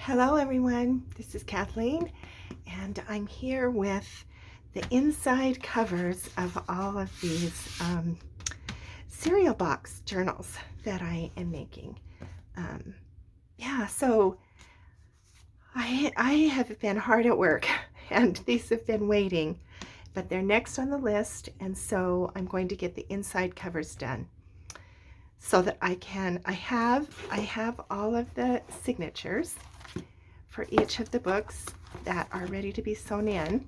Hello everyone, this is Kathleen and I'm here with the inside covers of all of these cereal box journals that I am making. So I have been hard at work and these have been waiting, but they're next on the list, and so I'm going to get the inside covers done so that I have all of the signatures for each of the books that are ready to be sewn in,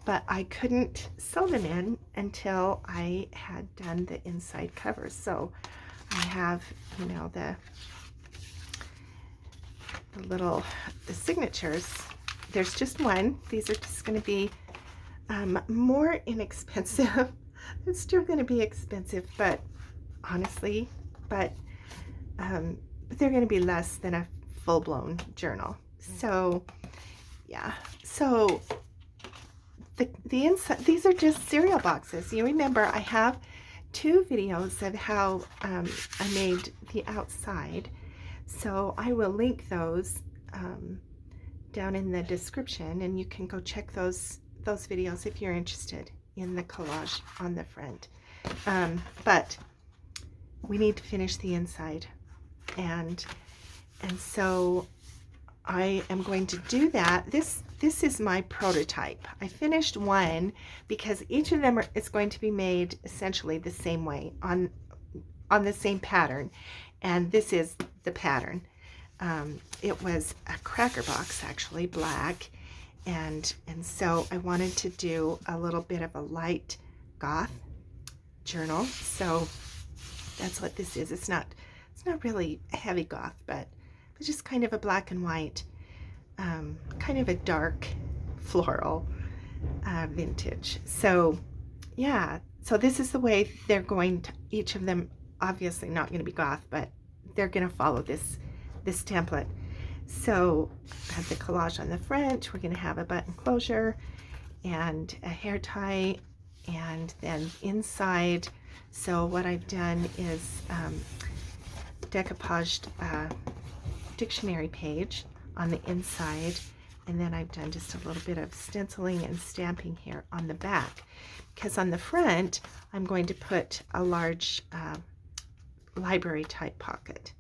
but I couldn't sew them in until I had done the inside covers. So I have, the signatures. There's just one. These are just going to be more inexpensive. It's still going to be expensive, but honestly, they're going to be less than a full-blown journal. So yeah, so the inside, these are just cereal boxes. You remember I have two videos of how I made the outside, so I will link those down in the description, and you can go check those videos if you're interested in the collage on the front. But we need to finish the inside, and so I am going to do that. This is my prototype. I finished one because each of them is going to be made essentially the same way on the same pattern, and this is the pattern. It was a cracker box, actually, black, and so I wanted to do a little bit of a light goth journal. So that's what this is. It's not really heavy goth, but just kind of a black and white, kind of a dark floral vintage. So yeah, so this is the way they're going to, each of them obviously not going to be goth, but they're going to follow this template. So I have the collage on the front. We're going to have a button closure and a hair tie, and then inside, so what I've done is decoupaged dictionary page on the inside, and then I've done just a little bit of stenciling and stamping here on the back, because on the front I'm going to put a large library type pocket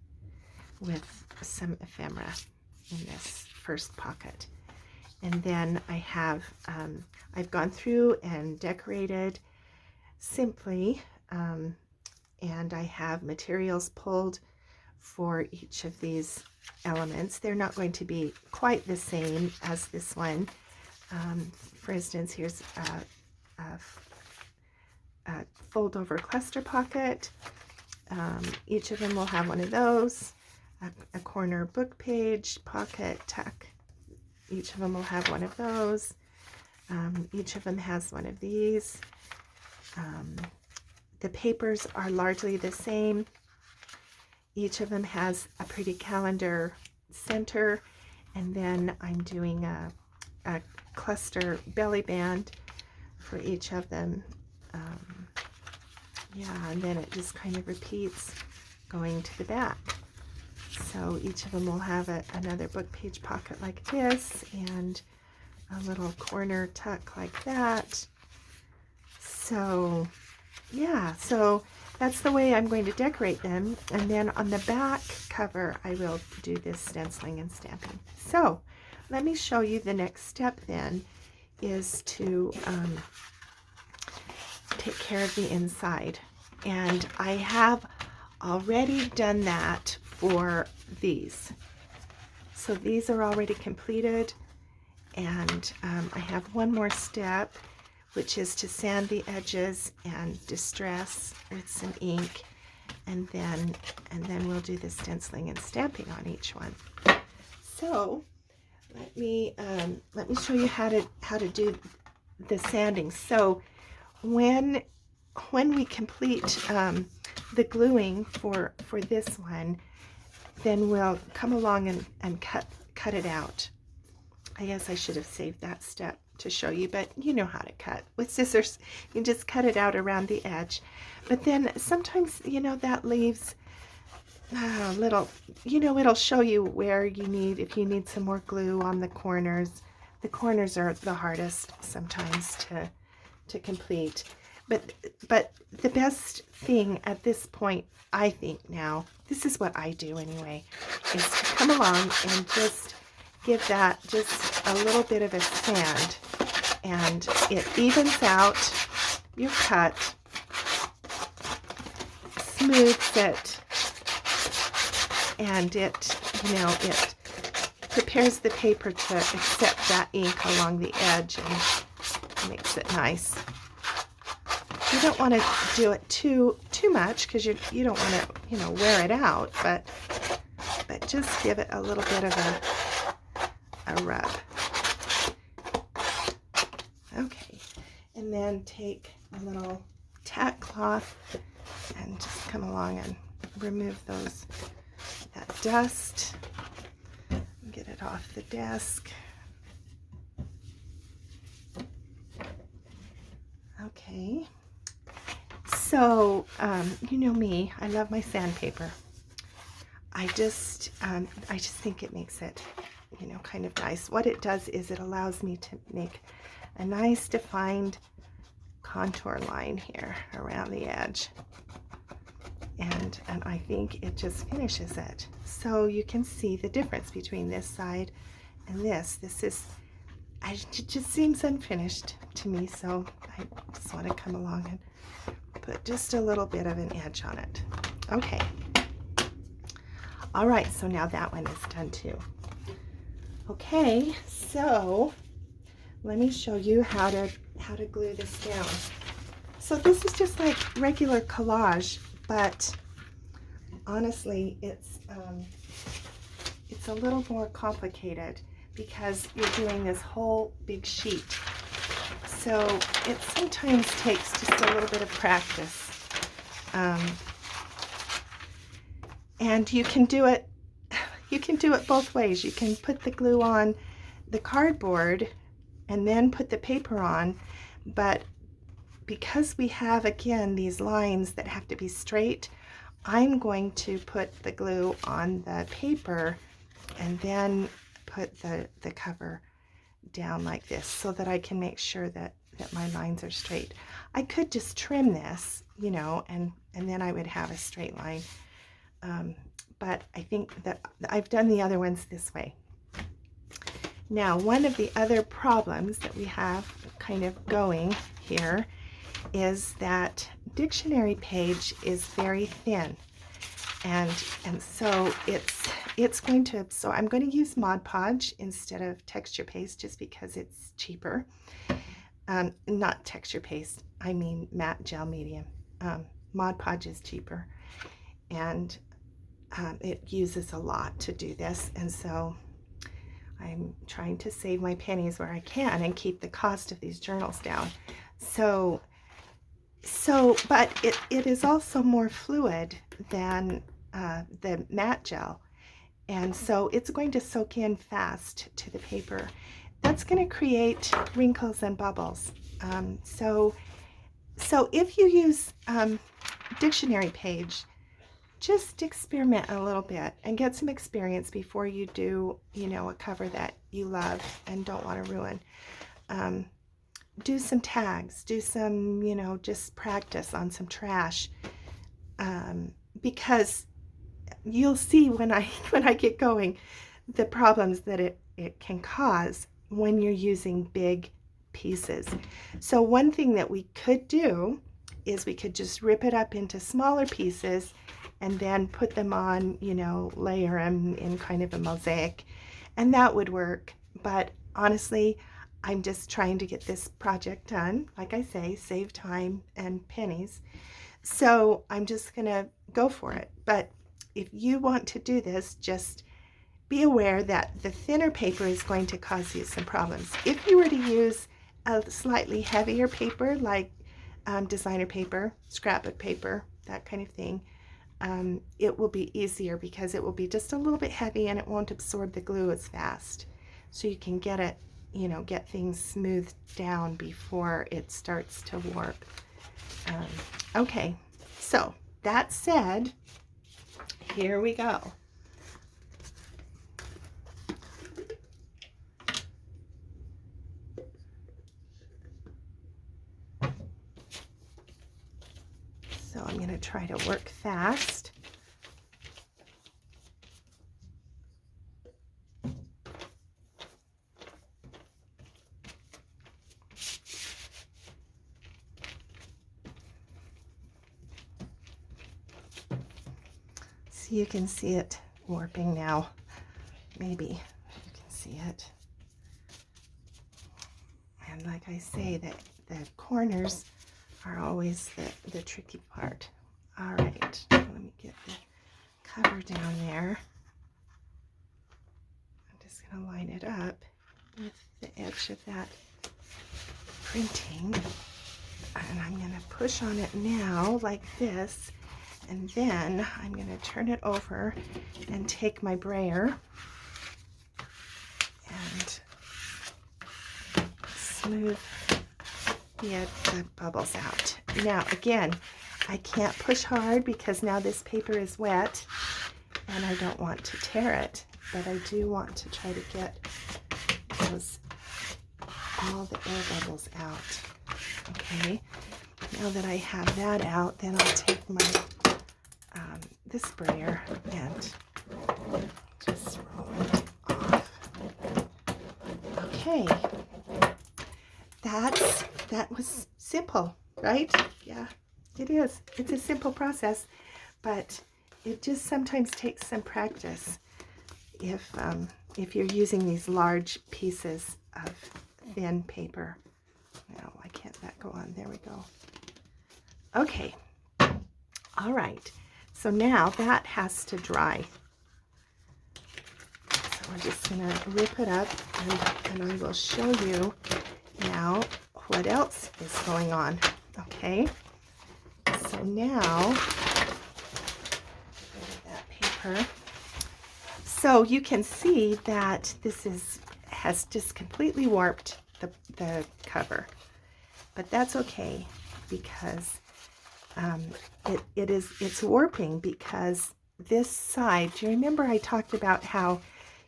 with some ephemera in this first pocket. And then I have I've gone through and decorated simply, and I have materials pulled for each of these elements. They're not going to be quite the same as this one. For instance, here's a fold over cluster pocket. Each of them will have one of those. A corner book page pocket tuck. Each of them will have one of those. Each of them has one of these. The papers are largely the same. Each of them has a pretty calendar center, and then I'm doing a cluster belly band for each of them. And then it just kind of repeats going to the back. So each of them will have another book page pocket like this, and a little corner tuck like that. So yeah, so that's the way I'm going to decorate them. And then on the back cover, I will do this stenciling and stamping. So let me show you the next step then, is to take care of the inside. And I have already done that for these. So these are already completed, and I have one more step, which is to sand the edges and distress with some ink, and then we'll do the stenciling and stamping on each one. So let me show you how to do the sanding. So when we complete the gluing for this one, then we'll come along and cut it out. I guess I should have saved that step to show you, but you know how to cut. With scissors, you just cut it out around the edge. But then sometimes, that leaves little, it'll show you where you need, if you need some more glue on the corners. The corners are the hardest sometimes to complete. But the best thing at this point, I think now, this is what I do anyway, is to come along and just give that just a little bit of a sand, and it evens out your cut, smooths it, and it prepares the paper to accept that ink along the edge and makes it nice. You don't want to do it too much, because you don't want to wear it out, but just give it a little bit of a rub. Okay, and then take a little tack cloth and just come along and remove that dust, get it off the desk. Okay, so you know me, I love my sandpaper. I just think it makes it kind of nice. What it does is it allows me to make a nice defined contour line here around the edge, and I think it just finishes it. So you can see the difference between this side and this. It just seems unfinished to me, so I just want to come along and put just a little bit of an edge on it. Okay. All right, so now that one is done too. Okay, so let me show you how to glue this down. So this is just like regular collage, but honestly, it's a little more complicated because you're doing this whole big sheet. So it sometimes takes just a little bit of practice. And you can do it both ways. You can put the glue on the cardboard and then put the paper on, but because we have, again, these lines that have to be straight, I'm going to put the glue on the paper and then put the cover down like this so that I can make sure that my lines are straight. I could just trim this, and then I would have a straight line. But I think that I've done the other ones this way. Now, one of the other problems that we have kind of going here is that dictionary page is very thin, and so it's going to, so I'm going to use Mod Podge instead of texture paste just because it's cheaper. Not texture paste, I mean matte gel medium. Mod Podge is cheaper, and it uses a lot to do this, and so I'm trying to save my pennies where I can and keep the cost of these journals down. So but it is also more fluid than the matte gel, and so it's going to soak in fast to the paper. That's going to create wrinkles and bubbles. So if you use dictionary page, just experiment a little bit and get some experience before you do, a cover that you love and don't want to ruin. Do some tags, do some, just practice on some trash, because you'll see when I get going the problems that it can cause when you're using big pieces. So one thing that we could do is we could just rip it up into smaller pieces and then put them on, layer them in kind of a mosaic, and that would work. But honestly, I'm just trying to get this project done. Like I say, save time and pennies. So I'm just gonna go for it. But if you want to do this, just be aware that the thinner paper is going to cause you some problems. If you were to use a slightly heavier paper, like designer paper, scrapbook paper, that kind of thing, it will be easier because it will be just a little bit heavy and it won't absorb the glue as fast. So you can get it, get things smoothed down before it starts to warp. Okay, so that said, here we go. So I'm going to try to work fast. So you can see it warping now. Maybe you can see it. And like I say, the corners are always the tricky part. All right, let me get the cover down there. I'm just going to line it up with the edge of that printing. And I'm going to push on it now like this. And then I'm going to turn it over and take my brayer and smooth the bubbles out. Now again, I can't push hard because now this paper is wet and I don't want to tear it, but I do want to try to get all the air bubbles out. Okay, now that I have that out, then I'll take my this sprayer and just roll it off. Okay, that was simple, right? Yeah, it is. It's a simple process, but it just sometimes takes some practice if you're using these large pieces of thin paper. Now, why can't that go on? There we go. Okay. All right. So now that has to dry. So we're just going to rip it up and I will show you now what else is going on. Okay. So now, that paper. So you can see that this has just completely warped the cover, but that's okay because it's warping because this side, do you remember I talked about how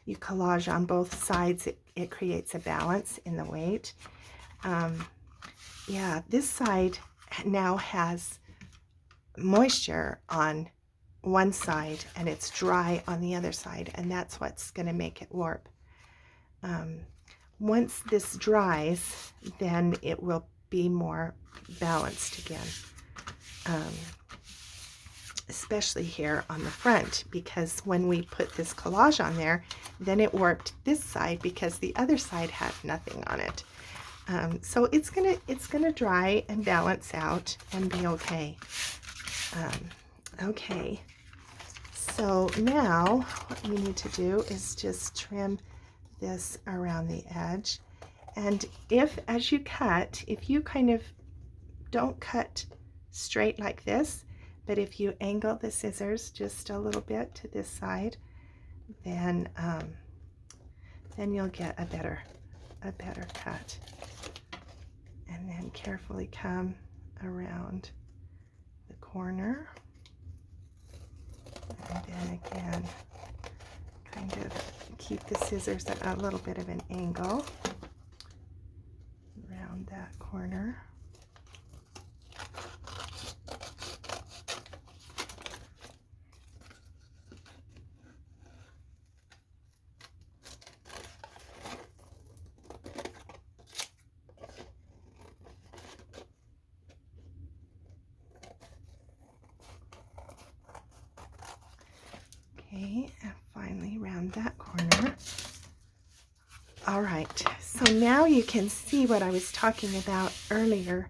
you collage on both sides, it creates a balance in the weight? Yeah, this side now has moisture on one side and it's dry on the other side, and that's what's going to make it warp. Once this dries, then it will be more balanced again. Especially here on the front, because when we put this collage on there, then it warped this side because the other side had nothing on it. So it's gonna dry and balance out and be okay. Okay, so now what we need to do is just trim this around the edge. And as you cut, if you kind of don't cut straight like this, but if you angle the scissors just a little bit to this side, then you'll get a better cut. And then carefully come around the corner, and then again kind of keep the scissors at a little bit of an angle around that corner. Okay, and finally round that corner. All right, so now you can see what I was talking about earlier.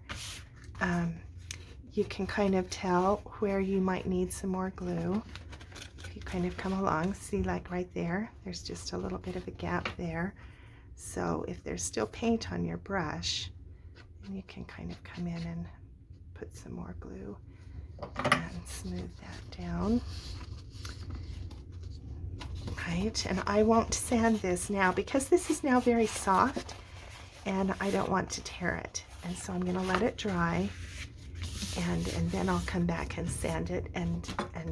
You can kind of tell where you might need some more glue. If you kind of come along, see, like right there, there's just a little bit of a gap there. So if there's still paint on your brush, then you can kind of come in and put some more glue and smooth that down. Right, and I won't sand this now because this is now very soft and I don't want to tear it. And so I'm going to let it dry and then I'll come back and sand it and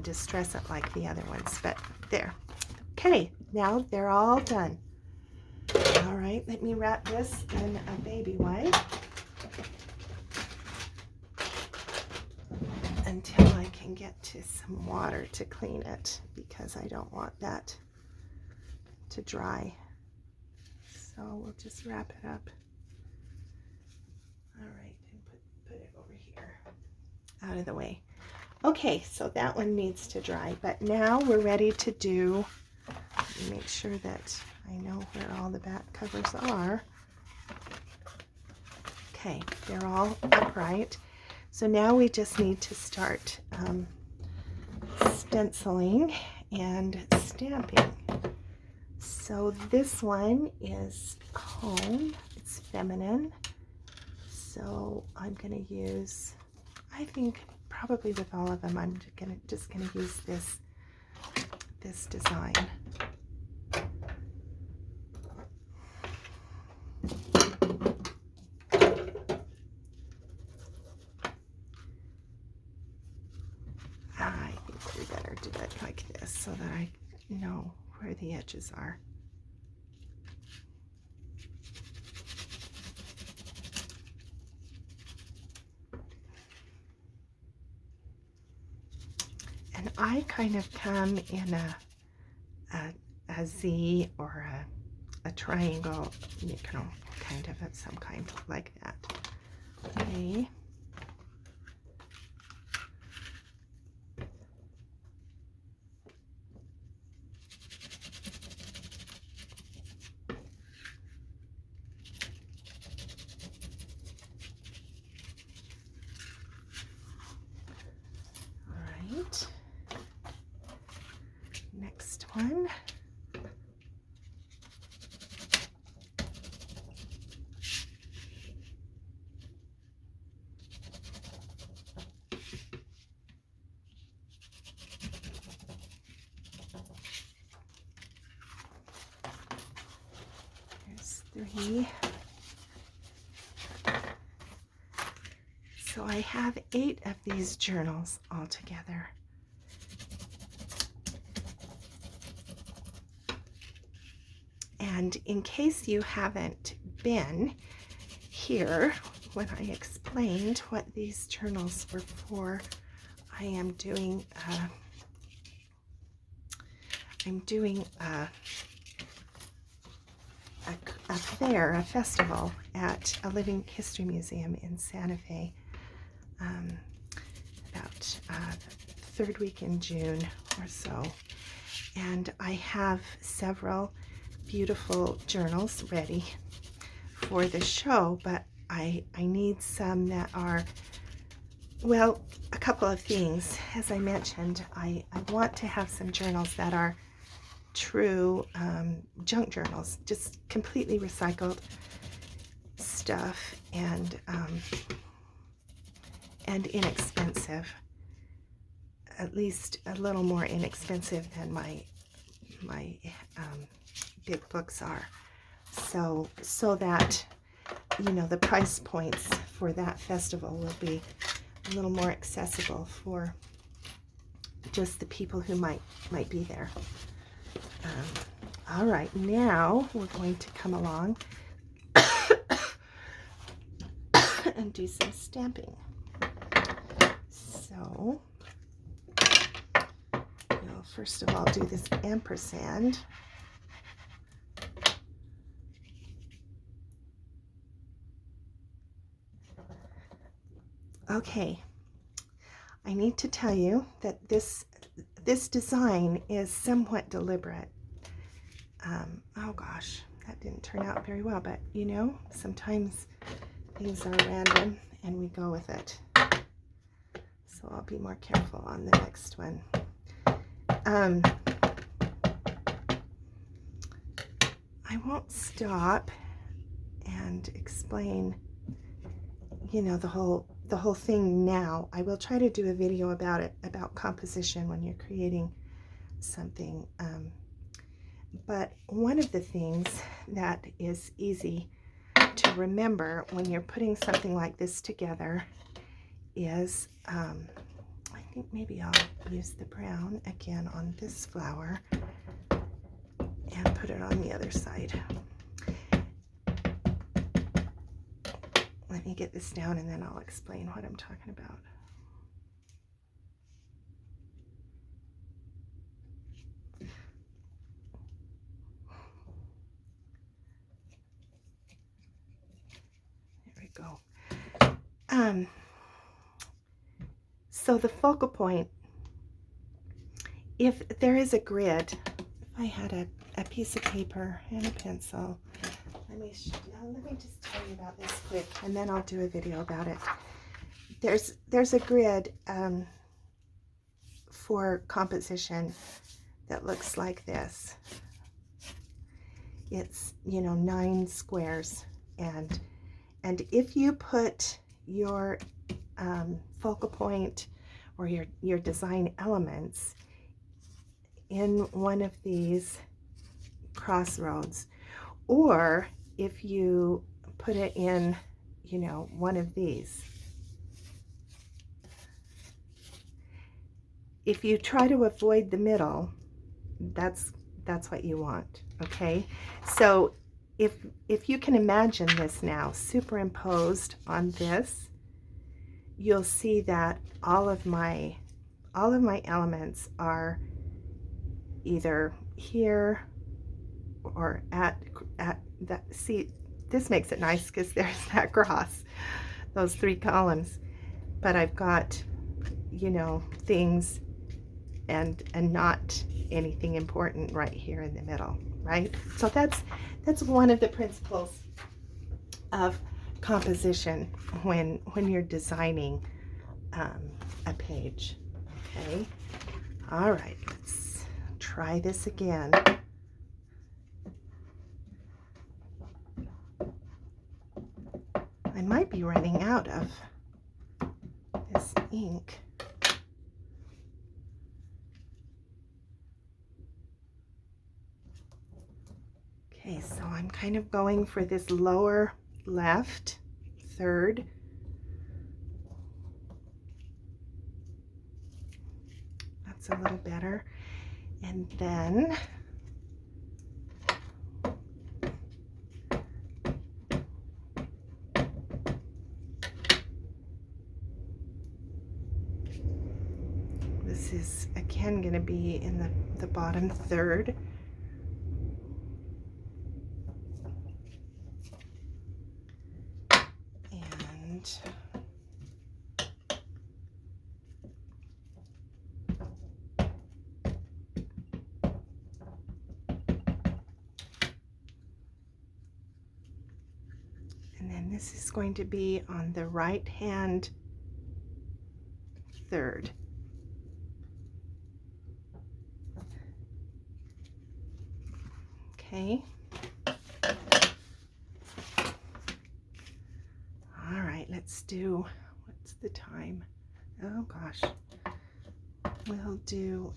distress it like the other ones. But there. Okay, now they're all done. All right, let me wrap this in a baby wipe until I can get to some water to clean it, because I don't want that to dry. So we'll just wrap it up. All right, and put it over here out of the way. Okay, so that one needs to dry, but now we're ready to do, let me make sure that I know where all the back covers are. Okay, they're all upright. So now we just need to start stenciling and stamping. So this one is home, it's feminine. So I'm going to use, I think probably with all of them, I'm just gonna use this design. I think we better do it like this so that I know where the edges are. And I kind of come in a Z or a triangle, you know, kind of some kind like that. Okay. Next one. There's 3. So I have 8 of these journals all together. And in case you haven't been here when I explained what these journals were for, I am doing a fair, a festival at a living history museum in Santa Fe, about the 3rd week in June or so. And I have several beautiful journals ready for the show, but I need some that are, well, a couple of things. As I mentioned, I want to have some journals that are true junk journals, just completely recycled stuff, and inexpensive, at least a little more inexpensive than my big books are, so that, you know, the price points for that festival will be a little more accessible for just the people who might be there. All right, now we're going to come along and do some stamping. So we'll first of all do this ampersand. Okay, I need to tell you that this design is somewhat deliberate. Oh gosh, that didn't turn out very well, but you know, sometimes things are random and we go with it. So I'll be more careful on the next one. I won't stop and explain, you know, the whole thing now. I will try to do a video about it, about composition when you're creating something. But one of the things that is easy to remember when you're putting something like this together is, I think maybe I'll use the brown again on this flower and put it on the other side. Let me get this down and then I'll explain what I'm talking about. There we go. So the focal point, if there is a grid, if I had a piece of paper and a pencil, let me just tell you about this quick, and then I'll do a video about it. There's a grid for composition that looks like this. It's, you know, 9 squares, and if you put your focal point or your design elements in one of these crossroads, or if you put it in, you know, one of these, if you try to avoid the middle, that's what you want. Okay, so if you can imagine this now superimposed on this, you'll see that all of my elements are either here or at that. See, this makes it nice because there's that cross, those 3 columns, but I've got, you know, things and not anything important right here in the middle, right? So that's one of the principles of composition when you're designing a page. Okay, all right, let's try this again. I might be running out of this ink. Okay, so I'm kind of going for this lower left third. That's a little better. And then this is again going to be in the bottom third. And then this is going to be on the right hand third. Okay. All right, let's do, what's the time? Oh gosh. We'll do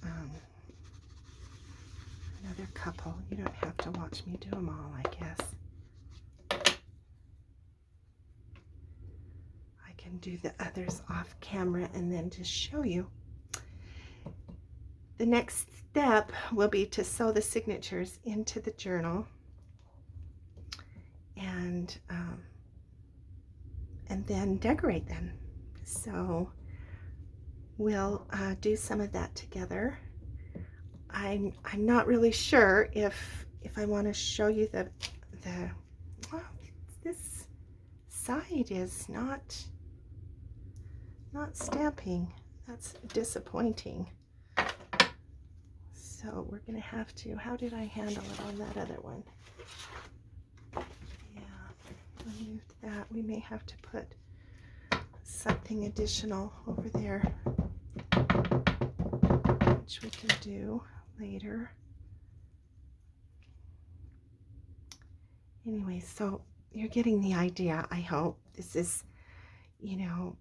another couple. You don't have to watch me do them all, I guess. I can do the others off camera and then just show you. The next step will be to sew the signatures into the journal, and then decorate them. So we'll do some of that together. I'm not really sure if I want to show you the well, this side is not stamping. That's disappointing. So we're gonna have to, how did I handle it on that other one? Yeah, removed that. We may have to put something additional over there, which we can do later. Anyway, so you're getting the idea, I hope. This is, you know,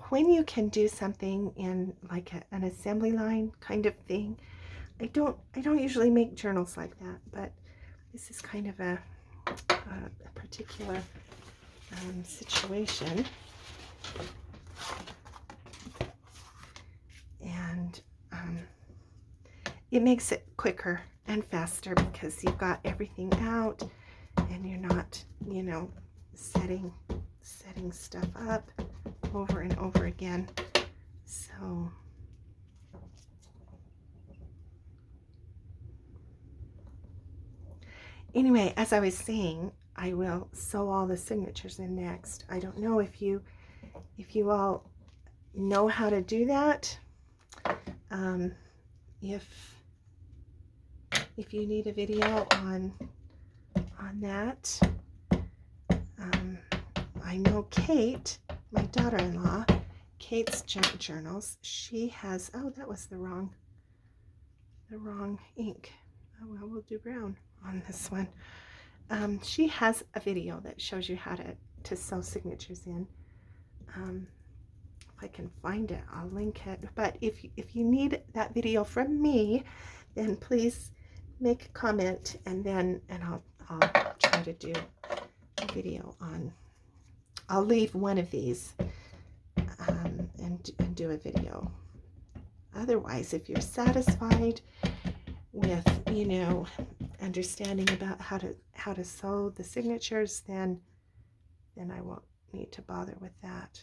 when you can do something in like an assembly line kind of thing. I don't usually make journals like that, but this is kind of a particular situation. it makes it quicker and faster because you've got everything out and you're not, you know, setting stuff up over and over again. So anyway, as I was saying, I will sew all the signatures in next. I don't know if you all know how to do that. If you need a video on that, I know Kate, my daughter-in-law, Kate's Junk Journals, she has, oh, that was the wrong ink. Oh well, we'll do brown on this one. She has a video that shows you how to sew signatures in. If I can find it, I'll link it. But if you need that video from me, then please make a comment, and I'll try to do a video on. I'll leave one of these and do a video. Otherwise, if you're satisfied with, you know, understanding about how to sew the signatures, then I won't need to bother with that.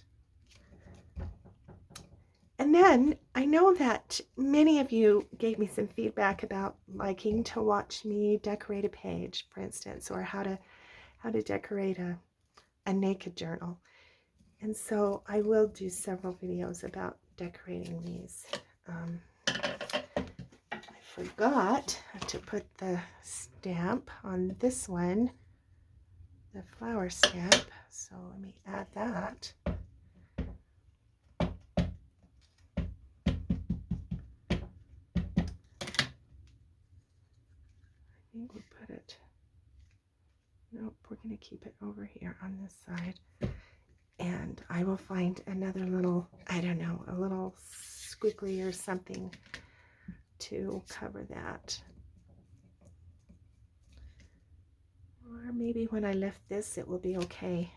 And then I know that many of you gave me some feedback about liking to watch me decorate a page, for instance, or how to decorate a naked journal. And so I will do several videos about decorating these. I forgot to put the stamp on this one, the flower stamp, so let me add that. I think we'll put it, nope, we're going to keep it over here on this side. And I will find another little, I don't know, a little squiggly or something to cover that. Or maybe when I lift this, it will be okay.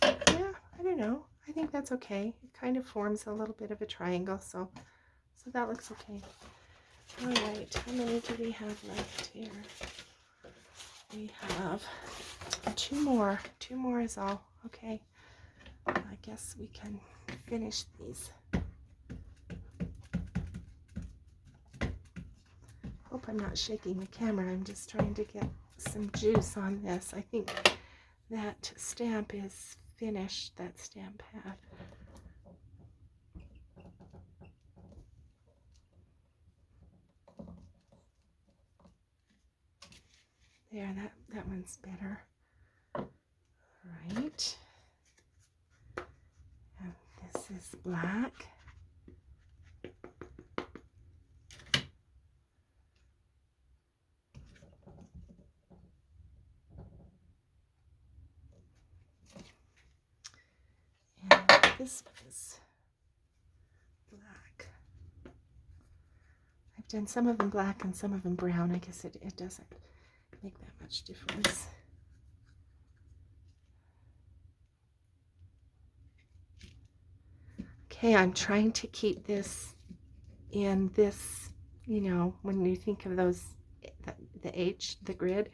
Yeah, I don't know. I think that's okay. It kind of forms a little bit of a triangle, so that looks okay. All right, how many do we have left here? We have two more. Two more is all. Okay. I guess we can finish these. Hope I'm not shaking the camera. I'm just trying to get some juice on this. I think that stamp is finished, that stamp pad. There, that one's better. All right. And this is black. And this one is black. I've done some of them black and some of them brown. I guess it doesn't make that much difference. Okay, I'm trying to keep this in this, you know, when you think of those, the H, the grid,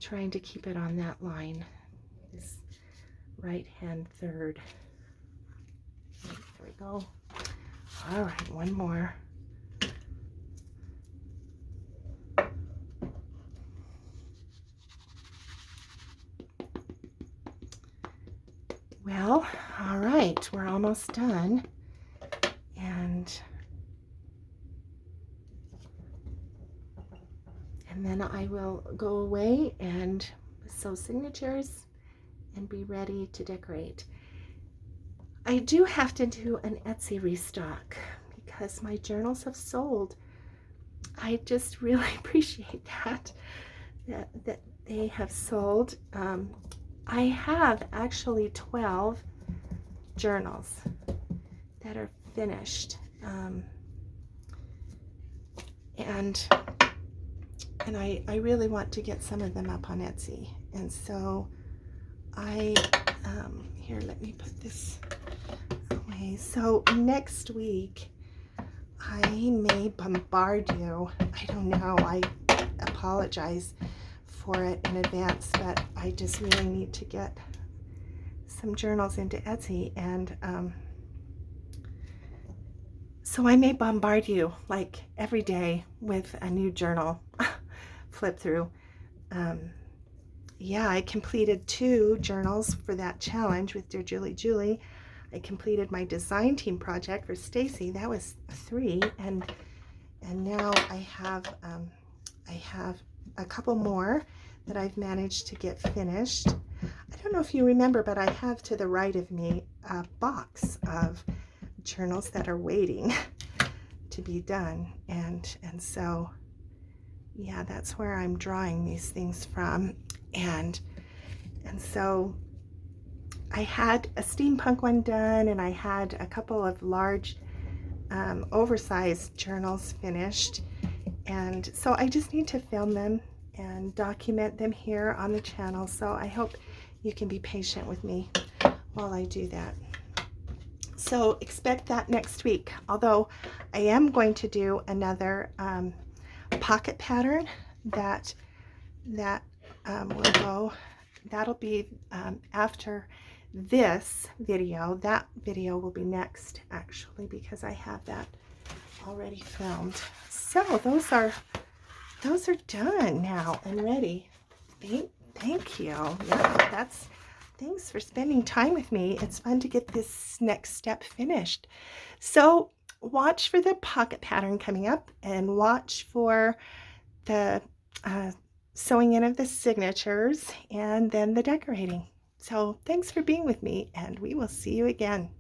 trying to keep it on that line, this right hand third. There we go. All right, one more. Well, all right, we're almost done. And then I will go away and sew signatures and be ready to decorate. I do have to do an Etsy restock because my journals have sold. I just really appreciate that they have sold. I have actually 12 journals that are finished, and I really want to get some of them up on Etsy. And so here, let me put this away. So next week I may bombard you. I don't know. I apologize for it in advance, but I just really need to get some journals into Etsy, and so I may bombard you like every day with a new journal flip through. Yeah, I completed 2 journals for that challenge with Dear Julie. I completed my design team project for Stacy. That was 3, and now I have a couple more that I've managed to get finished. I don't know if you remember, but I have to the right of me a box of journals that are waiting to be done, and so yeah, that's where I'm drawing these things from. And so I had a steampunk one done, and I had a couple of large oversized journals finished, and so I just need to film them and document them here on the channel. So I hope you can be patient with me while I do that. So expect that next week, although I am going to do another pocket pattern that will go, that'll be after this video. That video will be next, actually, because I have that already filmed. So those are done now and ready. Thank you. Yeah, thanks for spending time with me. It's fun to get this next step finished. So watch for the pocket pattern coming up, and watch for the sewing in of the signatures, and then the decorating. So thanks for being with me, and we will see you again.